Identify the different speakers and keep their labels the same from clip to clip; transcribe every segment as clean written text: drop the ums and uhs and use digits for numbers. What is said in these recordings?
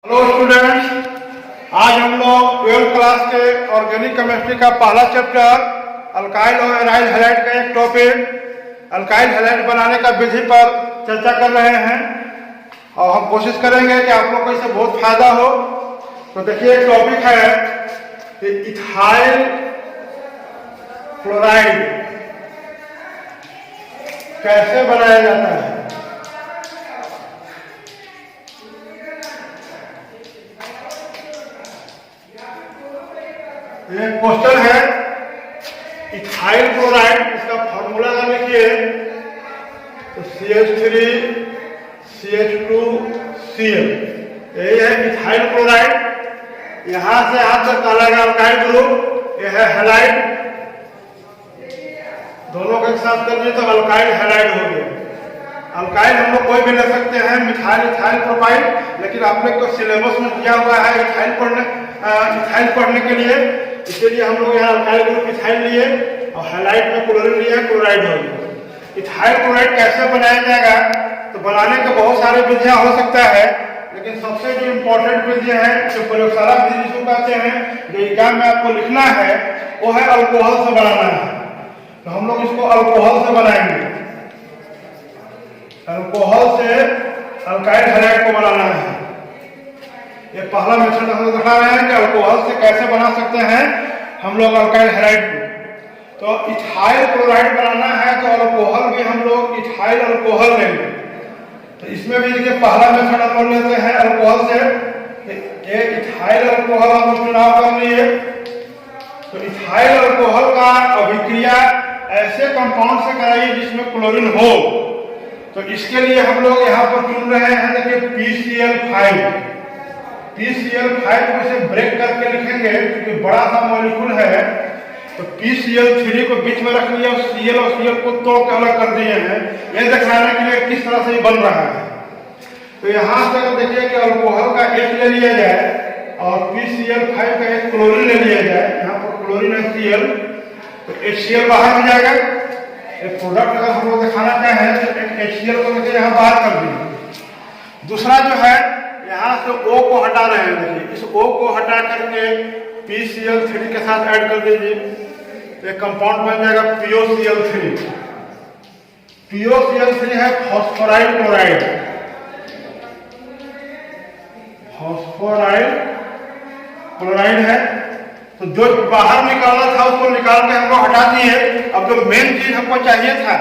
Speaker 1: Hello students, आज हम लोग 12th क्लास के ऑर्गेनिक केमिस्ट्री का पहला चैप्टर अल्काइल और एराइल हैलाइड का एक टॉपिक अल्काइल हैलाइड बनाने का विधि पर चर्चा कर रहे हैं और हम कोशिश करेंगे कि आप लोग को इससे बहुत फायदा हो। तो देखिए, एक टॉपिक है कि इथाइल क्लोराइड कैसे बनाया जाता है। ये क्वेश्चन है इथाइल क्लोराइड, इसका फॉर्मूला अगर लिखिए तो CH3 CH2Cl, यही है इथाइल क्लोराइड। यहां से यहां तक अलग अल्काइल ग्रुप, यह है हैलाइड, दोनों के साथ कर दिए तो अल्काइल हैलाइड हो गया। अल्काइल हम लोग कोई भी ले सकते हैं, मिथाइल, इथाइल, प्रोपाइल, लेकिन आप लोग को सिलेबस में दिया हुआ है इथाइल पढ़ने के लिए, इसलिए हम लोग यहाँ अल्काइल ग्रुप इथाइल लिए और हैलाइड में क्लोरीन लिया, क्लोराइड हो गया। इथाइल क्लोराइड कैसे बनाया जाएगा, तो बनाने के बहुत सारे विधियां हो सकता है, लेकिन सबसे जो इम्पोर्टेंट विधि है, जो प्रयोगशाला विधि जिसको कहते हैं, जो एग्जाम में आपको लिखना है, वो है अल्कोहल से बनाना है। तो हम लोग इसको अल्कोहल से बनाएंगे, अल्कोहल से अल्काइल हैलाइड को बनाना है। ये पहला मेथड हम लोग दिखा रहे हैं कि अल्कोहल से कैसे बना सकते हैं हम लोग अल्काइल हैलाइड को। तो इथाइल क्लोराइड बनाना है तो अल्कोहल भी हम लोग इथाइल अल्कोहल लेंगे। तो इसमें भी देखिए, पहला मेथड हम लोग लेते हैं अल्कोहल से, ये इथाइल अल्कोहल हम चुनाव कर लिए। तो इथाइल अल्कोहल का अभिक्रिया ऐसे कंपाउंड से कराइए जिसमें क्लोरीन हो। तो इसके लिए हम लोग यहाँ पर चुन रहे हैं, देखिए PCl5। PCl5 को इसे ब्रेक करके लिखेंगे क्योंकि बड़ा सा मॉलिक्यूल है। तो PCl3 को बीच में रख लिया और Cl को तोड़ के अलग कर दिए हैं, ये दिखाने के लिए किस तरह से ये बन रहा है। तो यहाँ से अगर देखिए कि अल्कोहल का एक ले लिया जाए और PCl5 का एक क्लोरीन ले लिया जाए, यहाँ पर क्लोरीन है Cl, तो HCl बाहर हो जाएगा। एक प्रोडक्ट अगर हम लोग दिखाना चाहें तो एक HCl को देखिए यहाँ बाहर कर दिए। दूसरा जो है, यहाँ से O को हटा रहे हैं, देखिए इस O को हटा करके PCl3 के साथ ऐड कर दीजिए, एक कंपाउंड बन जाएगा POCl3। POCl3 है फॉस्फोराइल क्लोराइड, फॉस्फोराइल क्लोराइड है। तो जो बाहर निकालना था उसको निकाल के हमको हटा दिए। अब जो मेन चीज हमको चाहिए था,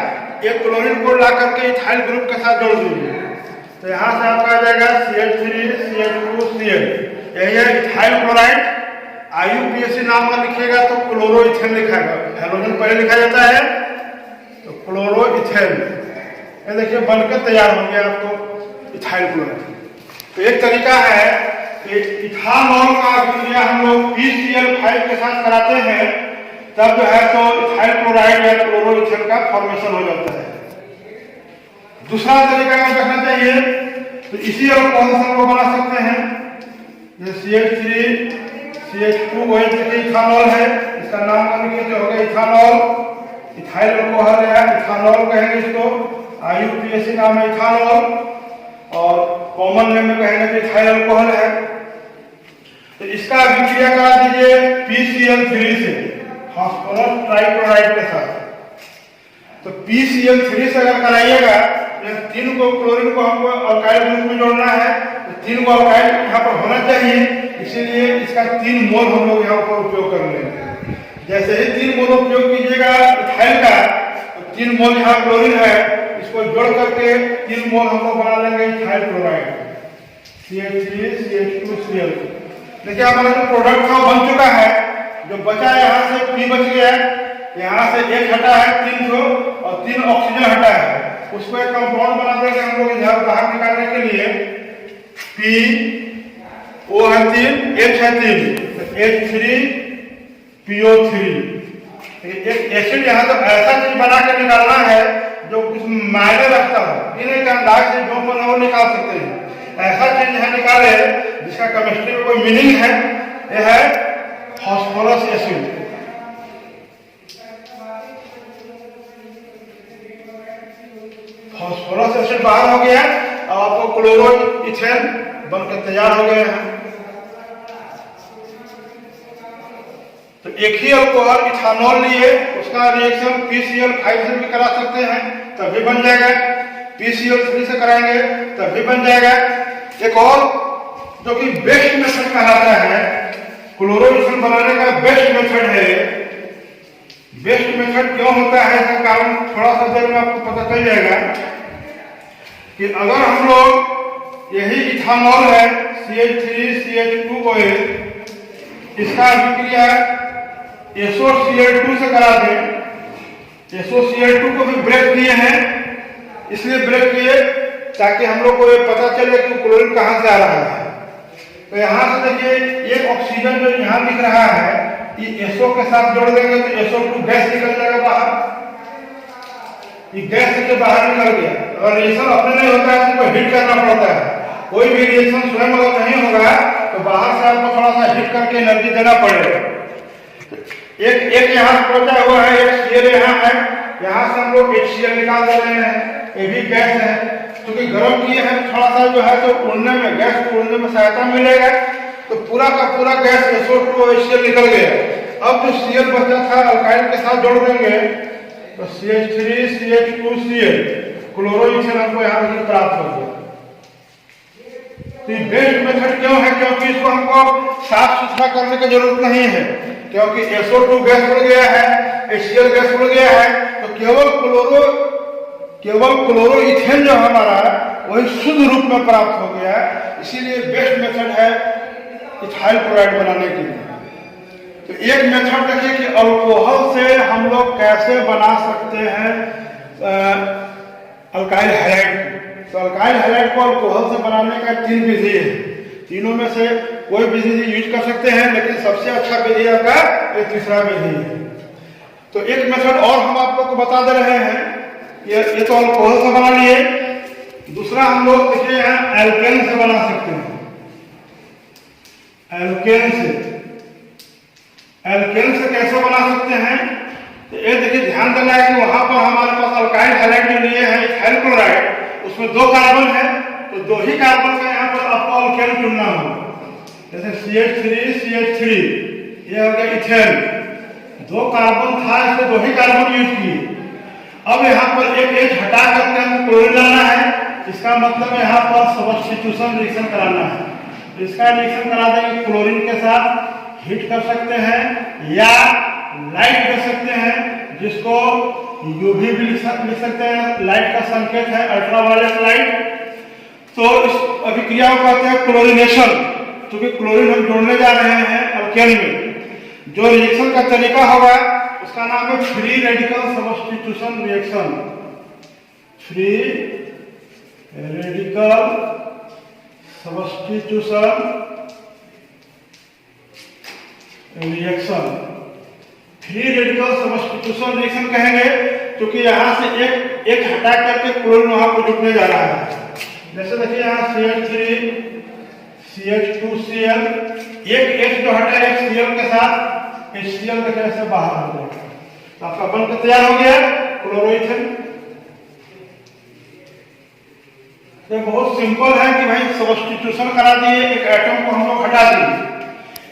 Speaker 1: एक क्लोरीन को ला करके इथाइल ग्रुप के साथ जोड़ दीजिए। तो यहाँ से आपका आ जाएगा CH3 CH2Cl, यही है इथाइल क्लोराइड। IUPAC नाम का लिखिएगा तो क्लोरोइथेन लिखाएगा, हेलोजन पहले लिखा जाता है, तो क्लोरोइथेन। ये देखिए बनकर तैयार हो गया आपको इथाइल क्लोराइड। तो एक तरीका है कि इथानॉल का अभिक्रिया हम लोग PCl5 के साथ कराते हैं, तब जो है तो इथाइल क्लोराइड या क्लोरोइथेन का फॉर्मेशन हो जाता है। दूसरा तरीका क्या देखना चाहिए, तो इसी अल्कोहल से हम लोग बना सकते हैं। ये CH3 CH2OH इथानॉल है, इसका नाम का लिखिए तो हो गया इथानॉल। इथाइल अल्कोहल या इथानॉल कहेंगे इसको, IUPAC नाम है इथानॉल, और कॉमन नेम में कहेंगे तो इथाइल अल्कोहल है। तो इसका अभिक्रिया करा दीजिए PCl3 से फास्फोरस ट्राइक्लोराइड के साथ। तो PCl3 से अगर कराइएगा, तीन को क्लोरीन को हमको अल्काइल ग्रुप में जोड़ना है, तो 3 को अल्काइल यहाँ पर होना चाहिए, इसीलिए इसका 3 मोल हम लोग यहाँ पर उपयोग कर लेंगे। जैसे ही 3 मोल उपयोग कीजिएगा इथाइल का, तो 3 मोल यहाँ क्लोरीन है, इसको जोड़ करके 3 मोल हम लोग बना लेंगे इथाइल क्लोराइड, CH3 CH2Cl। देखिए हमारा जो प्रोडक्ट था बन चुका है। जो बचा यहाँ से P बच गया है, यहाँ से एक हटा है 3 को और 3 ऑक्सीजन हटा है, उसको एक कंपाउंड बना देंगे हम लोग यहाँ बाहर निकालने के लिए। P O है 3, H है 3, H3PO3। एक एसिड यहाँ तो ऐसा चीज बना के निकालना है जो कुछ मायने रखता हो, इन्हें के अंदाज से जो मन हो निकाल सकते हैं। ऐसा चीज यहाँ निकाले जिसका केमिस्ट्री में कोई मीनिंग है, यह है फास्फोरस एसिड। फास्फोरस एसिड बाहर हो गया, अब आपको क्लोरोइथेन बनकर तैयार हो गए हैं। तो एक ही अल्कोहल इथानॉल लिए उसका रिएक्शन PCl5 से भी करा सकते हैं, तभी बन जाएगा। PCl3 से कराएंगे तब भी बन जाएगा। एक और जो कि बेस्ट मेथड कहलाता है, क्लोरोइथेन बनाने का बेस्ट मेथड है। बेस्ट मेथड क्यों होता है इसका कारण थोड़ा सा देर में आपको पता चल जाएगा कि अगर हम लोग यही इथानॉल है CH3CH2OH, इसका अभिक्रिया SOCl2 से करा दें। SOCl2 को भी ब्रेक किए हैं, इसलिए ब्रेक किए ताकि हम लोग को ये पता चले कि क्लोरीन कहाँ से आ रहा है। तो यहाँ से देखिए ये ऑक्सीजन जो यहाँ दिख रहा है, ये SO के साथ जोड़ देंगे तो SO2 गैस निकल जाएगा बाहर। ये गैस से बाहर निकल गया। अगर रिएक्शन अपने नहीं होता है तो हीट करना पड़ता है। कोई भी रिएक्शन स्वयं अगर नहीं होगा तो बाहर से आपको थोड़ा सा हीट करके एनर्जी देना पड़ेगा। एक यहाँ पहुंचा हुआ है, एक Cl यहाँ है, यहाँ से हम लोग HCl निकाल दे रहे हैं, ये भी गैस है। क्योंकि गर्म किए हैं थोड़ा सा जो है तो उड़ने में, गैस को उड़ने में सहायता मिलेगा। तो पूरा का पूरा गैस SO2 और HCl निकल गया। अब जो Cl बचा था अल्काइल के साथ जोड़ देंगे तो CH3CH2Cl क्लोरोइथेन हमको यहाँ से प्राप्त हो गया। तो ये बेस्ट मेथड क्यों है? क्योंकि इसको हमको साफ सुथरा करने की जरूरत नहीं है, क्योंकि SO2 गैस उड़ गया है, HCl गैस उड़ गया है, तो केवल क्लोरोइथेन जो हमारा वही शुद्ध रूप में प्राप्त हो गया है। इसीलिए बेस्ट मेथड है इथाइल क्लोराइड बनाने के लिए। तो एक मेथड देखिए कि अल्कोहल से हम लोग कैसे बना सकते हैं अल्काइल हैलाइड। तो अल्काइल हैलाइड को अल्कोहल से बनाने का 3 विधि है। तीनों में से कोई विधि यूज कर सकते हैं, लेकिन सबसे अच्छा विधि आपका ये तीसरा विधि है। तो एक मेथड और हम आप लोग को बता दे रहे हैं। ये तो अल्कोहल से बना लिए। दूसरा हम लोग देखिए यहाँ एल्केन से बना सकते हैं। एल्केन से कैसे बना सकते हैं? तो ये देखिए ध्यान देना है कि वहां पर हमारे पास अल्काइल हैलाइड जो लिए हैं इथाइल क्लोराइड, उसमें 2 कार्बन है, तो 2 ही कार्बन का यहाँ पर आपको अल्केन चुनना होगा। जैसे CH3CH3 ये हो गया इथेन, 2 कार्बन था, इससे 2 ही कार्बन यूज किए। अब यहाँ पर एक एच हटा करके हमको क्लोरीन लाना है। इसका मतलब यहाँ पर सब्स्टिट्यूशन रिएक्शन कराना है। इसका रिएक्शन करा देंगे क्लोरीन के साथ, हीट कर सकते हैं या लाइट कर सकते हैं, जिसको यूवी भी लिख सकते हैं। लाइट का संकेत है अल्ट्रावायलेट लाइट। तो इस अभिक्रिया को कहते हैं क्लोरीनेशन। क्योंकि क्लोरीन हम जोड़ने जा रहे हैं अल्केन में। जो रिएक्शन का तरीका होगा उसका नाम है free radical substitution reaction. Free radical substitution reaction. Free radical substitution reaction कहेंगे क्योंकि यहाँ से एक हटा करके क्लोरीन वहां पर जुटने जा रहा है। जैसे देखिए यहाँ CH3 CH2Cl, एक H जो हटा एक Cl के साथ HCl देखिए से बाहर हो जाएगा। तो आपका बनकर तैयार हो गया क्लोरोइथेन। ये बहुत सिंपल है कि भाई सब्स्टिट्यूशन करा दिए, एक एटम को हम लोग हटा दिए।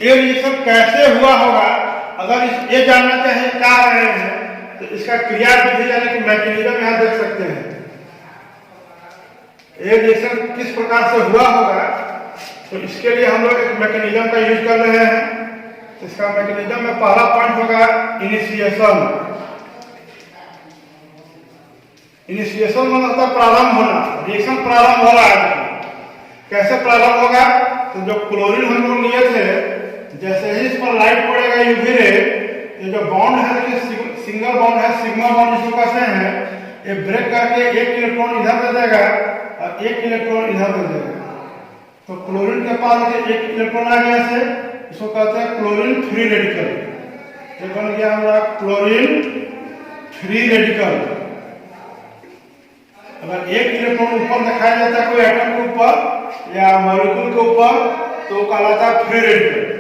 Speaker 1: ये रिएक्शन कैसे हुआ होगा अगर ये जानना चाहे क्या रहे हैं तो इसका क्रिया विधि यानी कि मैकेनिज्म यहाँ देख सकते हैं। ये रिएक्शन किस प्रकार से हुआ होगा तो इसके लिए हम लोग एक मैकेनिज्म का यूज कर रहे हैं। इसका मैकेनिज्म में पहला पॉइंट होगा इनिशिएशन। इनिशिएशन मतलब होता है प्रारंभ होना। रिएक्शन प्रारंभ हो रहा है। कैसे प्रारंभ होगा? तो जो क्लोरीन हम लोग लिए थे, जैसे ही इस पर लाइट पड़ेगा यूवी रे, ये जो बॉन्ड है देखिए सिंगल बॉन्ड है, सिग्मा बॉन्ड जिसको कहते हैं, ये ब्रेक करके एक इलेक्ट्रॉन इधर दे देगा और एक इलेक्ट्रॉन इधर दे देगा। तो क्लोरीन के पास एक इलेक्ट्रॉन आ गया से, इसको कहते हैं क्लोरीन फ्री रेडिकल। ये बन गया हमारा क्लोरीन फ्री रेडिकल। अगर एक इलेक्ट्रॉन ऊपर दिखाया जाता है कोई एटम के ऊपर या मॉलिक्यूल के ऊपर तो वो कहलाता है फ्री रेडिकल।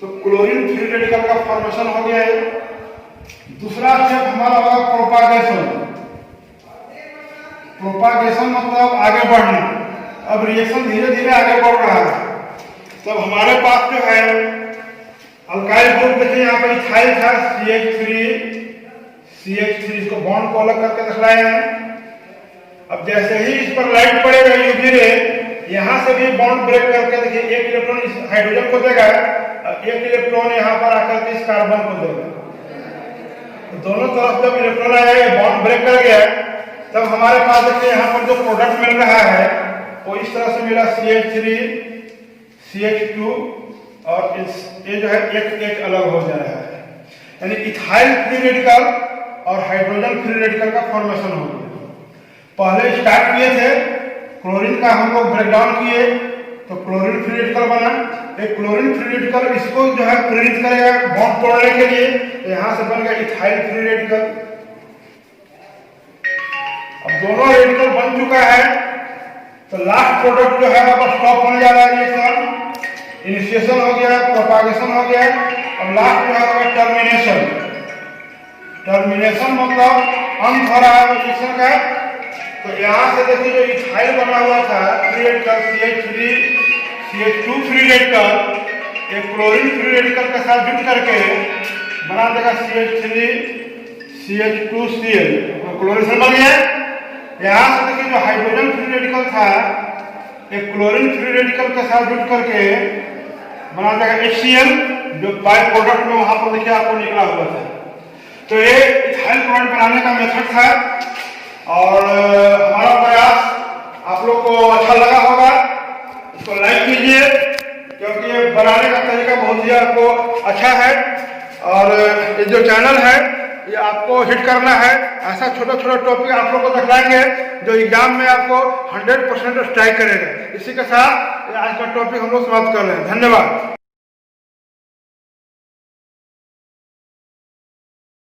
Speaker 1: तो क्लोरीन फ्री रेडिकल का फॉर्मेशन हो गया है। दूसरा स्टेप हमारा होगा प्रोपागेशन। प्रोपागेशन मतलब आगे बढ़ना। अब रिएक्शन धीरे धीरे आगे बढ़ रहा है। तब हमारे पास जो है अल्काइल ग्रुप देखिए यहाँ पर इथाइल था CH3 इसको बॉन्ड को अलग करके दिखलाए हैं। अब जैसे ही इस पर लाइट पड़ेगा यूवी रे, यहाँ से भी बॉन्ड ब्रेक करके देखिए एक इलेक्ट्रॉन इस हाइड्रोजन को देगा, एक इलेक्ट्रॉन यहाँ पर आकर के इस कार्बन को देगा। तो दोनों तरफ जब इलेक्ट्रॉन आया बॉन्ड ब्रेक कर गया, तब हमारे पास देखिए यहाँ पर जो प्रोडक्ट मिल रहा है वो इस तरह से मिला CH3 CH2 और ये जो है एक अलग हो जा रहा है, यानी इथाइल फ्री रेडिकल और हाइड्रोजन फ्री रेडिकल का फॉर्मेशन हो गया। पहले स्टार्ट किए थे क्लोरीन का, हम लोग ब्रेकडाउन किए तो क्लोरीन फ्री रेडिकल बना। एक क्लोरीन फ्री रेडिकल इसको जो है प्रेरित करेगा बॉन्ड तोड़ने के लिए, तो यहां से बन गया इथाइल फ्री रेडिकल। अब दोनों रेडिकल बन चुका है तो लास्ट प्रोडक्ट जो है अब स्टॉप होने जा रहा है रिएक्शन। इनिशिएशन हो गया, प्रोपागेशन हो गया, अब लास्ट जो है टर्मिनेशन। टर्मिनेशन मतलब अंत हो रहा है रिएक्शन का। तो यहाँ से देखिए जो इथाइल बना हुआ था free radical CH3 CH2 free radical एक क्लोरीन फ्री रेडिकल के साथ जुट करके बना देगा CH3 CH2Cl, क्लोरीन बन गया। यहाँ से देखिए जो हाइड्रोजन फ्री रेडिकल था एक क्लोरीन फ्री रेडिकल के साथ जुट करके बना देगा HCl, जो बाय प्रोडक्ट में वहां पर देखिए आपको निकला हुआ था। तो ये इथाइल क्लोराइड बनाने का मेथड था और हमारा प्रयास आप लोग को अच्छा लगा होगा। इसको लाइक कीजिए क्योंकि ये बनाने का तरीका बहुत ही आपको अच्छा है और ये जो चैनल है ये आपको हिट करना है। ऐसा छोटा छोटा टॉपिक आप लोग को दिखलाएंगे जो एग्जाम में आपको 100% स्ट्राइक करेगा। इसी के साथ आज का टॉपिक हम लोग समाप्त कर रहे हैं। धन्यवाद।